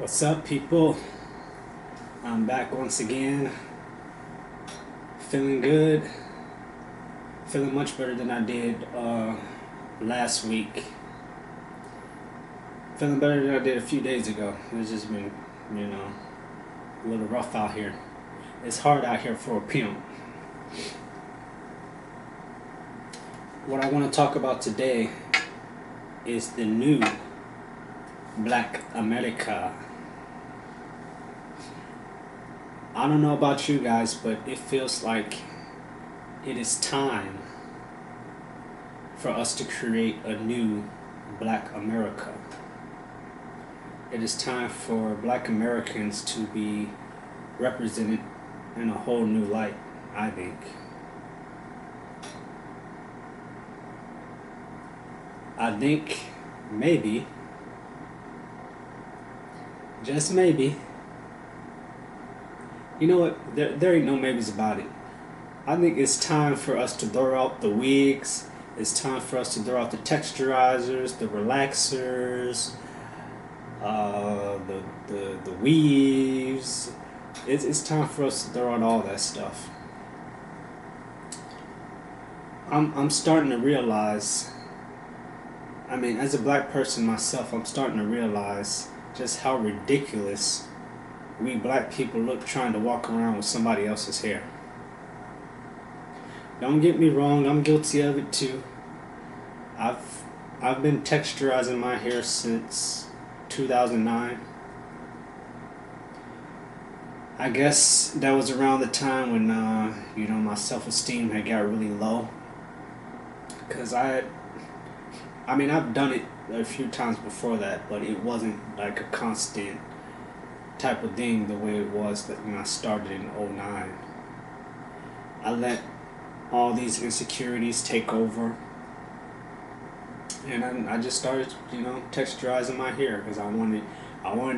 What's up, people? I'm back once again. Feeling good. Feeling much better than I did last week. Feeling better than I did a few days ago. It's just been, a little rough out here. It's hard out here for a pimp. What I want to talk about today is the new Black America. I don't know about you guys, but it feels like it is time for us to create a new Black America. It is time for Black Americans to be represented in a whole new light, I think. I think maybe, just maybe, you know what, there ain't no maybes about it. I think it's time for us to throw out the wigs. It's time for us to throw out the texturizers, the relaxers, the weaves. It's time for us to throw out all that stuff. I'm starting to realize, as a black person myself, I'm starting to realize just how ridiculous we black people look trying to walk around with somebody else's hair. Don't get me wrong, I'm guilty of it too. I've been texturizing my hair since 2009. I guess that was around the time when my self-esteem had got really low. Cause I've done it a few times before that, but it wasn't like a constant type of thing the way it was when I started in 2009. I let all these insecurities take over, and I just started, texturizing my hair because I wanted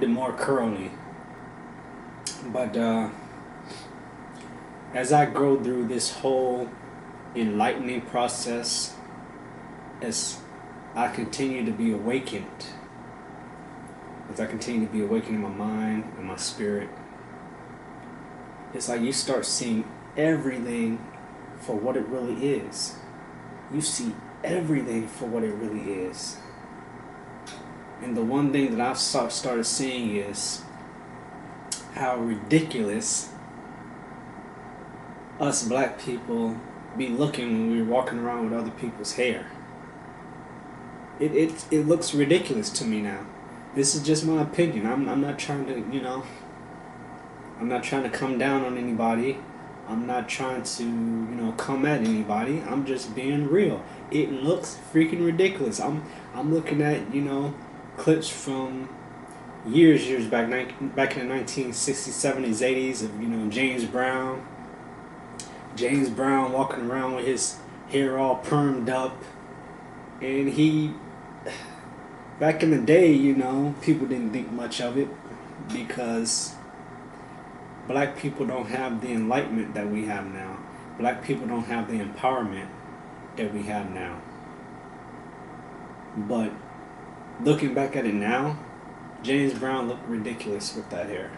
it more curly. But as I go through this whole enlightening process, as I continue to be awakened, as I continue to be awakened in my mind and my spirit, it's like you start seeing everything for what it really is. You see everything for what it really is. And the one thing that I've started seeing is how ridiculous us black people be looking when we're walking around with other people's hair. It looks ridiculous to me now. This is just my opinion. I'm not trying to, I'm not trying to come down on anybody. I'm not trying to, come at anybody. I'm just being real. It looks freaking ridiculous. I'm looking at, clips from years back in the 1960s, 70s, 80s of, James Brown walking around with his hair all permed up, and back in the day, people didn't think much of it because black people don't have the enlightenment that we have now. Black people don't have the empowerment that we have now. But looking back at it now, James Brown looked ridiculous with that hair.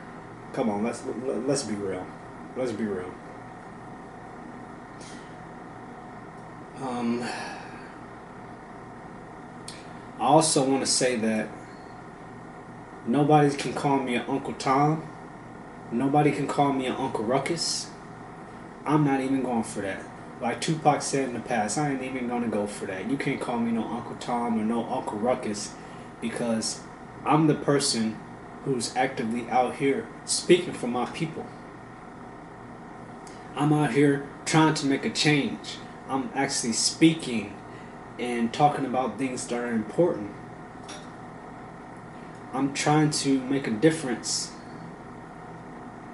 Come on, let's be real. Let's be real. I also want to say that nobody can call me an Uncle Tom. Nobody can call me an Uncle Ruckus. I'm not even going for that. Like Tupac said in the past, I ain't even going to go for that. You can't call me no Uncle Tom or no Uncle Ruckus, because I'm the person who's actively out here speaking for my people. I'm out here trying to make a change. I'm actually speaking and talking about things that are important. I'm trying to make a difference,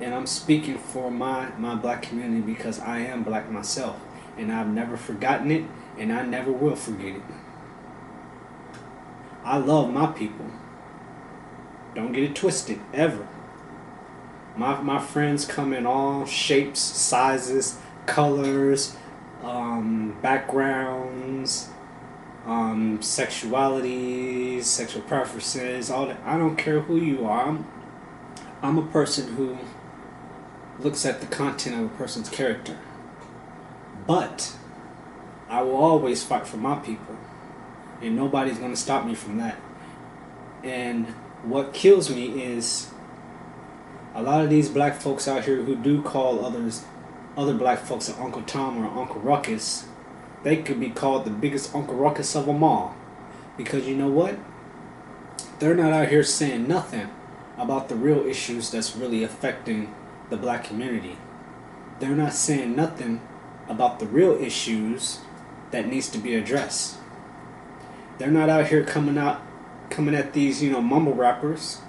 and I'm speaking for my black community because I am black myself, and I've never forgotten it, and I never will forget it. I love my people. Don't get it twisted, ever. My friends come in all shapes, sizes, colors, backgrounds, sexualities, sexual preferences, all that. I don't care who you are. I'm a person who looks at the content of a person's character. But I will always fight for my people. And nobody's going to stop me from that. And what kills me is a lot of these black folks out here who do call other black folks an Uncle Tom or Uncle Ruckus. They could be called the biggest Uncle Ruckus of them all. Because you know what? They're not out here saying nothing about the real issues that's really affecting the black community. They're not saying nothing about the real issues that needs to be addressed. They're not out here coming at these, mumble rappers.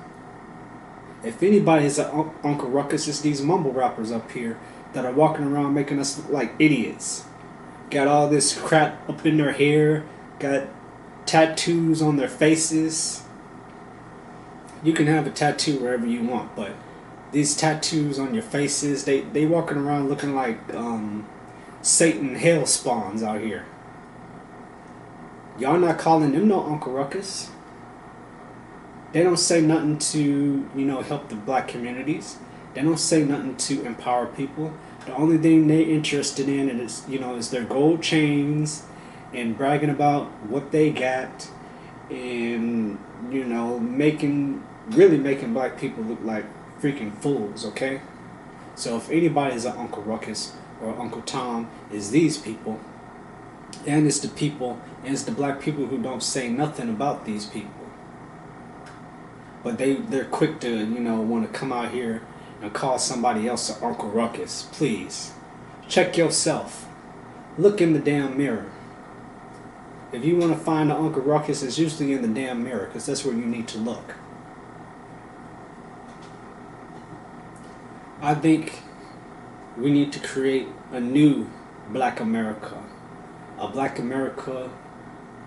If anybody's an Uncle Ruckus, it's these mumble rappers up here that are walking around making us look like idiots. Got all this crap up in their hair, got tattoos on their faces. You can have a tattoo wherever you want, but these tattoos on your faces, they walking around looking like Satan hell spawns out here. Y'all not calling them no Uncle Ruckus. They don't say nothing to, help the black communities. They don't say nothing to empower people. The only thing they're interested in is their gold chains and bragging about what they got and, making black people look like freaking fools, okay? So if anybody's an Uncle Ruckus or Uncle Tom, is these people. And it's the black people who don't say nothing about these people. But they're quick to, want to come out here and call somebody else an Uncle Ruckus. Please, check yourself. Look in the damn mirror. If you want to find an Uncle Ruckus, it's usually in the damn mirror, because that's where you need to look. I think we need to create a new Black America. A Black America,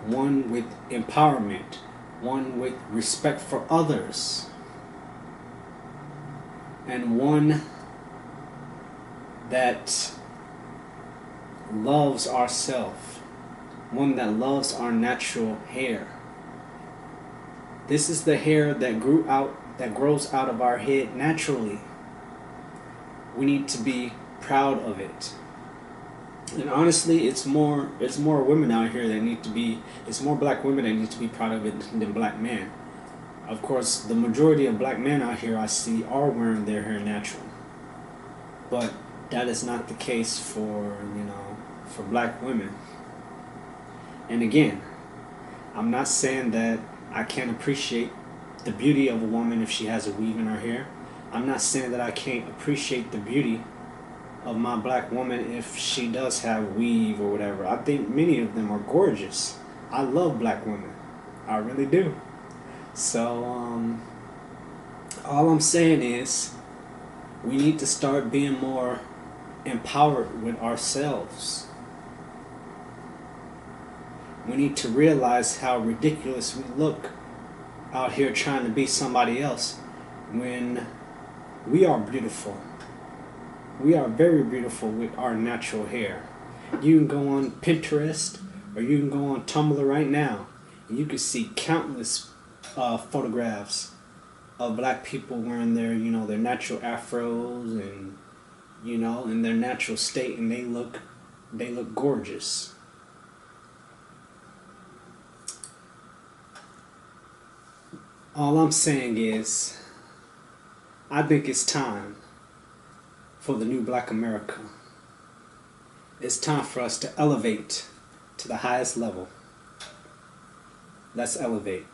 one with empowerment, one with respect for others, and one that loves ourselves, one that loves our natural hair. This is the hair that grows out of our head naturally. We need to be proud of it. And honestly, it's more women out here that need to be, it's more black women that need to be proud of it than black men. Of course, the majority of black men out here I see are wearing their hair natural. But that is not the case for black women. And again, I'm not saying that I can't appreciate the beauty of a woman if she has a weave in her hair. I'm not saying that I can't appreciate the beauty of my black woman if she does have weave or whatever. I think many of them are gorgeous. I love black women. I really do. So, all I'm saying is we need to start being more empowered with ourselves. We need to realize how ridiculous we look out here trying to be somebody else when we are beautiful. We are very beautiful with our natural hair. You can go on Pinterest or you can go on Tumblr right now and you can see countless photographs of black people wearing their natural afros and in their natural state, and they look gorgeous. All I'm saying is I think it's time for the new Black America. It's time for us to elevate to the highest level. Let's elevate.